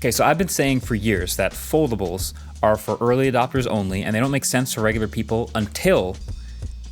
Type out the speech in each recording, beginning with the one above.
Okay, so I've been saying for years that foldables are for early adopters only, and they don't make sense for regular people until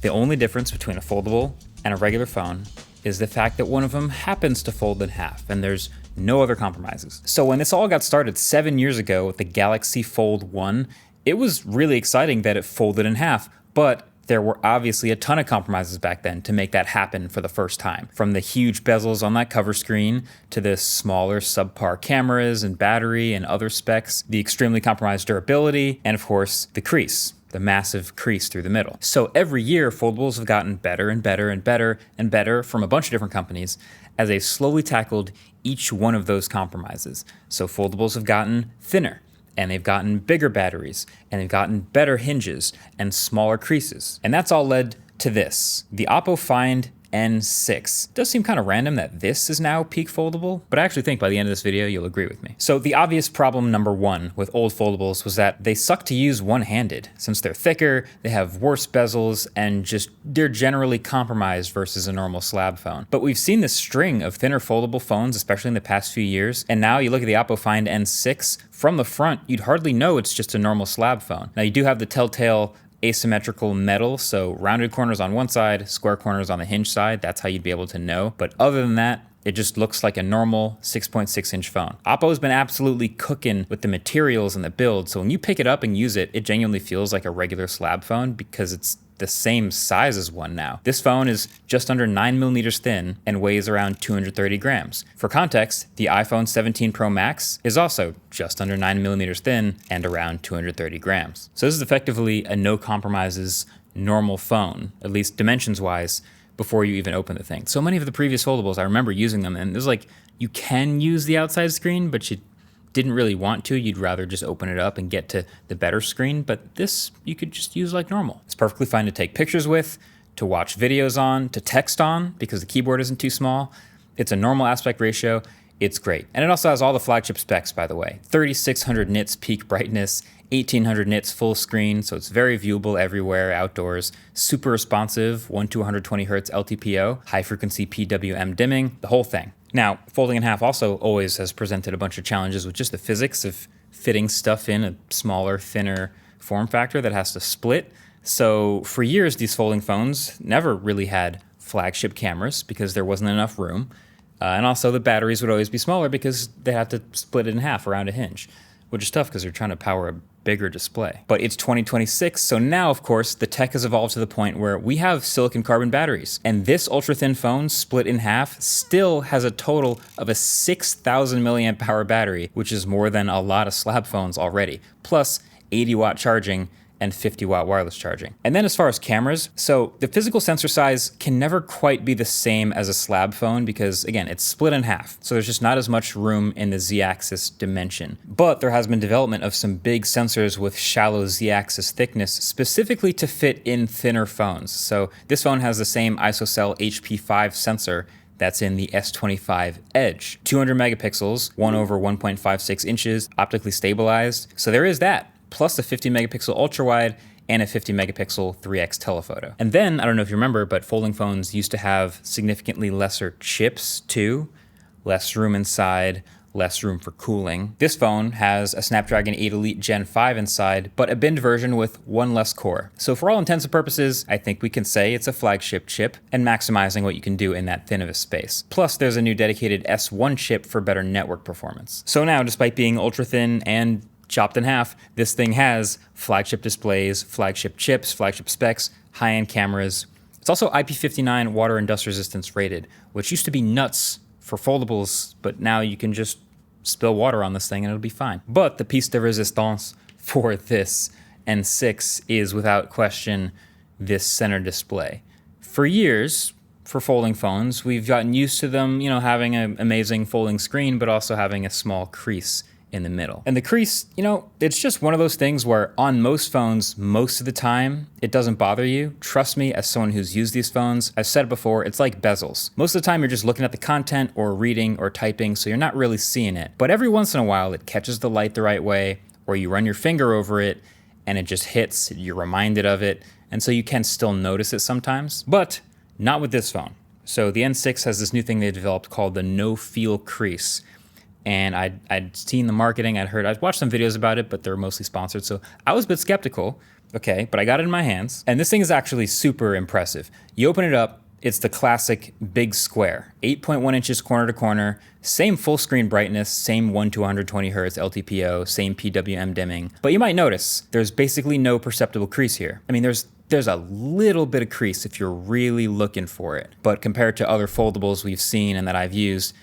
the only difference between a foldable and a regular phone is the fact that one of them happens to fold in half, and there's no other compromises. So when this all got started 7 years ago with the Galaxy Fold 1, it was really exciting that it folded in half, but there were obviously a ton of compromises back then to make that happen for the first time. From the huge bezels on that cover screen, to the smaller subpar cameras and battery and other specs, the extremely compromised durability, and of course, the crease. The massive crease through the middle. So every year, foldables have gotten better and better and better and better from a bunch of different companies as they've slowly tackled each one of those compromises. So foldables have gotten thinner, and they've gotten bigger batteries, and they've gotten better hinges and smaller creases. And that's all led to this, the Oppo Find N6. It does seem kind of random that this is now peak foldable, but I actually think by the end of this video, you'll agree with me. So the obvious problem number one with old foldables was that they suck to use one-handed. Since they're thicker, they have worse bezels, and they're generally compromised versus a normal slab phone. But we've seen this string of thinner foldable phones, especially in the past few years, and now you look at the Oppo Find N6, from the front, you'd hardly know it's just a normal slab phone. Now you do have the telltale asymmetrical metal, so rounded corners on one side, square corners on the hinge side. That's how you'd be able to know. But other than that, it just looks like a normal 6.6-inch phone. Oppo's been absolutely cooking with the materials and the build, so when you pick it up and use it, it genuinely feels like a regular slab phone because it's the same size as one now. This phone is just under 9 millimeters thin and weighs around 230 grams. For context, the iPhone 17 Pro Max is also just under 9 millimeters thin and around 230 grams. So this is effectively a no compromises normal phone, at least dimensions wise, before you even open the thing. So many of the previous foldables, I remember using them, and there's like, you can use the outside screen, but you didn't really want to. You'd rather just open it up and get to the better screen, but this you could just use like normal. It's perfectly fine to take pictures with, to watch videos on, to text on, because the keyboard isn't too small. It's a normal aspect ratio. It's great. And it also has all the flagship specs, by the way. 3600 nits peak brightness, 1800 nits full screen, so it's very viewable everywhere, outdoors, super responsive, 1 to 120 hertz LTPO, high frequency PWM dimming, the whole thing. Now, folding in half also always has presented a bunch of challenges with just the physics of fitting stuff in a smaller, thinner form factor that has to split. So for years, these folding phones never really had flagship cameras because there wasn't enough room. And also the batteries would always be smaller because they had to split it in half around a hinge, which is tough because they're trying to power a bigger display. But it's 2026, so now, of course, the tech has evolved to the point where we have silicon carbon batteries. And this ultra-thin phone, split in half, still has a total of a 6,000 milliamp hour battery, which is more than a lot of slab phones already, plus 80-watt charging and 50-watt wireless charging. And then as far as cameras, so the physical sensor size can never quite be the same as a slab phone because, again, it's split in half, so there's just not as much room in the z-axis dimension. But there has been development of some big sensors with shallow z-axis thickness specifically to fit in thinner phones. So this phone has the same ISOCELL HP5 sensor that's in the S25 Edge. 200 megapixels, 1/1.56 inches, optically stabilized. So there is that, plus a 50 megapixel ultra wide and a 50 megapixel 3x telephoto. And then, I don't know if you remember, but folding phones used to have significantly lesser chips too, less room inside, less room for cooling. This phone has a Snapdragon 8 Elite Gen 5 inside, but a binned version with one less core. So for all intents and purposes, I think we can say it's a flagship chip and maximizing what you can do in that thin of a space. Plus, there's a new dedicated S1 chip for better network performance. So now, despite being ultra thin and chopped in half, this thing has flagship displays, flagship chips, flagship specs, high-end cameras. It's also IP59 water and dust resistance rated, which used to be nuts for foldables, but now you can just spill water on this thing and it'll be fine. But the piece de resistance for this N6 is without question this center display. For years, for folding phones, we've gotten used to them, having an amazing folding screen, but also having a small crease in the middle. And the crease, it's just one of those things where on most phones, most of the time, it doesn't bother you. Trust me, as someone who's used these phones, I've said it before, it's like bezels. Most of the time, you're just looking at the content or reading or typing, so you're not really seeing it. But every once in a while, it catches the light the right way, or you run your finger over it, and it just hits, you're reminded of it, and so you can still notice it sometimes. But not with this phone. So the N6 has this new thing they developed called the no-feel crease. and I'd seen the marketing, I'd watched some videos about it, but they were mostly sponsored, so I was a bit skeptical. Okay, but I got it in my hands, and this thing is actually super impressive. You open it up, it's the classic big square, 8.1 inches corner to corner, same full screen brightness, same 1 to 120 hertz LTPO, same PWM dimming. But you might notice there's basically no perceptible crease here. I mean, there's a little bit of crease if you're really looking for it. But compared to other foldables we've seen and that I've used,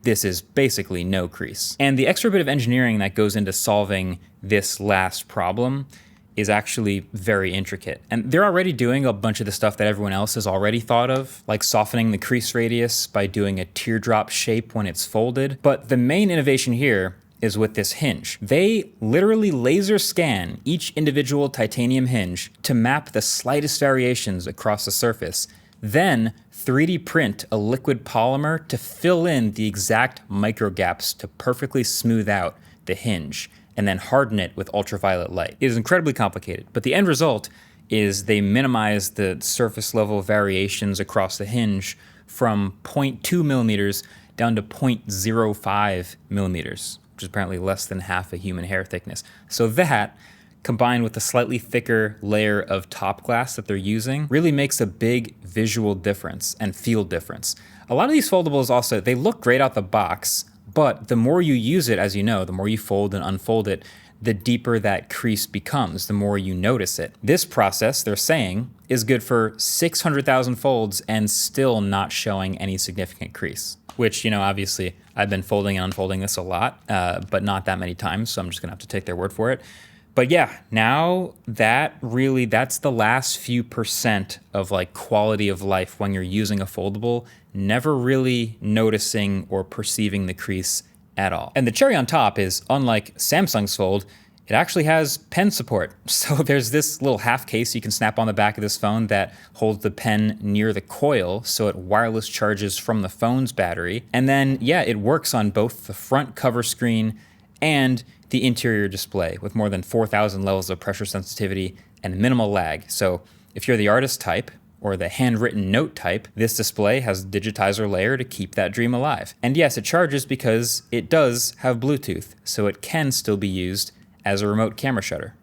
this is basically no crease. And the extra bit of engineering that goes into solving this last problem is actually very intricate. And they're already doing a bunch of the stuff that everyone else has already thought of, like softening the crease radius by doing a teardrop shape when it's folded. But the main innovation here is with this hinge. They literally laser scan each individual titanium hinge to map the slightest variations across the surface, then 3D print a liquid polymer to fill in the exact micro gaps to perfectly smooth out the hinge, and then harden it with ultraviolet light. It is incredibly complicated, but the end result is they minimize the surface level variations across the hinge from 0.2 millimeters down to 0.05 millimeters, which is apparently less than half a human hair thickness. So that, combined with the slightly thicker layer of top glass that they're using, really makes a big visual difference and feel difference. A lot of these foldables also, they look great out the box, but the more you use it, as you know, the more you fold and unfold it, the deeper that crease becomes, the more you notice it. This process, they're saying, is good for 600,000 folds and still not showing any significant crease. Which, obviously, I've been folding and unfolding this a lot, but not that many times, so I'm just gonna have to take their word for it. But yeah, now that's the last few percent of like quality of life when you're using a foldable, never really noticing or perceiving the crease at all. And the cherry on top is, unlike Samsung's Fold, it actually has pen support. So there's this little half case you can snap on the back of this phone that holds the pen near the coil, so it wireless charges from the phone's battery. And then, yeah, it works on both the front cover screen and the interior display with more than 4,000 levels of pressure sensitivity and minimal lag. So if you're the artist type or the handwritten note type, this display has a digitizer layer to keep that dream alive. And yes, it charges because it does have Bluetooth, so it can still be used as a remote camera shutter.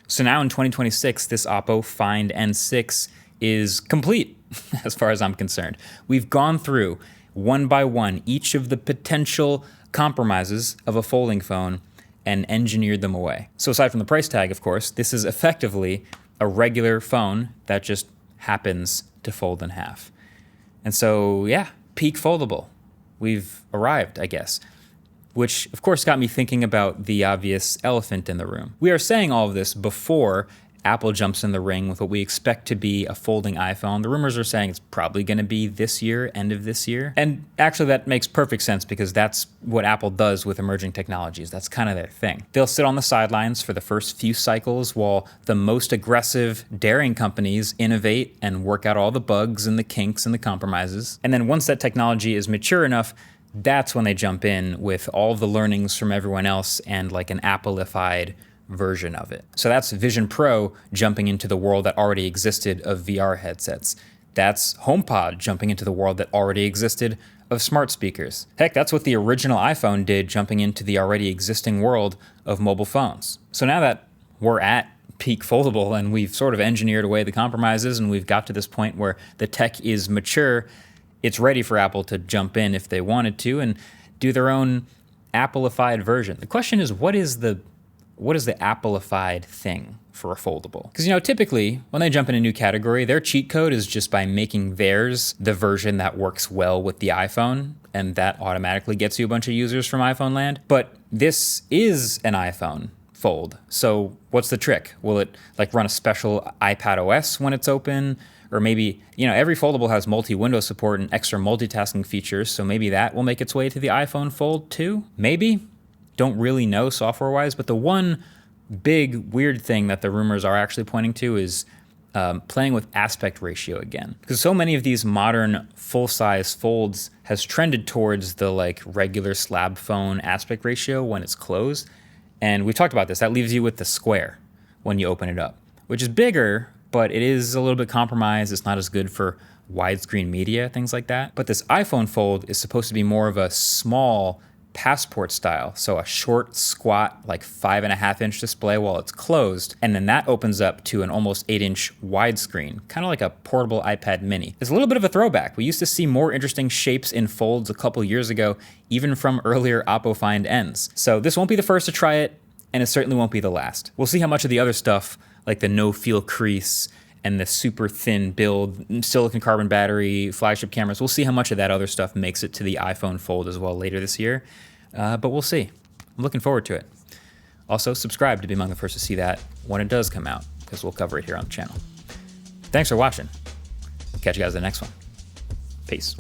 So now in 2026, this Oppo Find N6 is complete as far as I'm concerned. We've gone through one by one each of the potential compromises of a folding phone and engineered them away. So aside from the price tag, of course, this is effectively a regular phone that just happens to fold in half. And so, yeah, peak foldable. We've arrived, I guess. Which, of course, got me thinking about the obvious elephant in the room. We are saying all of this before Apple jumps in the ring with what we expect to be a folding iPhone. The rumors are saying it's probably going to be this year, end of this year. And actually that makes perfect sense because that's what Apple does with emerging technologies. That's kind of their thing. They'll sit on the sidelines for the first few cycles while the most aggressive, daring companies innovate and work out all the bugs and the kinks and the compromises. And then once that technology is mature enough, that's when they jump in with all the learnings from everyone else and like an Apple-ified version of it. So that's Vision Pro jumping into the world that already existed of VR headsets. That's HomePod jumping into the world that already existed of smart speakers. Heck, that's what the original iPhone did, jumping into the already existing world of mobile phones. So now that we're at peak foldable and we've sort of engineered away the compromises and we've got to this point where the tech is mature, it's ready for Apple to jump in if they wanted to and do their own Apple-ified version. The question is, what is the Apple-ified thing for a foldable? Because, typically when they jump in a new category, their cheat code is just by making theirs the version that works well with the iPhone, and that automatically gets you a bunch of users from iPhone land. But this is an iPhone Fold. So what's the trick? Will it run a special iPad OS when it's open? Or maybe, every foldable has multi-window support and extra multitasking features, so maybe that will make its way to the iPhone Fold too? Maybe. Don't really know software-wise, but the one big weird thing that the rumors are actually pointing to is playing with aspect ratio again. Because so many of these modern full-size folds has trended towards the regular slab phone aspect ratio when it's closed. And we've talked about this. That leaves you with the square when you open it up, which is bigger, but it is a little bit compromised. It's not as good for widescreen media, things like that. But this iPhone Fold is supposed to be more of a small passport style. So a short, squat, like 5.5-inch display while it's closed. And then that opens up to an almost 8-inch widescreen, kind of like a portable iPad mini. It's a little bit of a throwback. We used to see more interesting shapes in folds a couple years ago, even from earlier Oppo Find Ns. So this won't be the first to try it, and it certainly won't be the last. We'll see how much of the other stuff, like the no-feel crease and the super thin build, silicon carbon battery, flagship cameras, we'll see how much of that other stuff makes it to the iPhone Fold as well later this year. But we'll see. I'm looking forward to it. Also, subscribe to be among the first to see that when it does come out, because we'll cover it here on the channel. Thanks for watching. Catch you guys in the next one. Peace.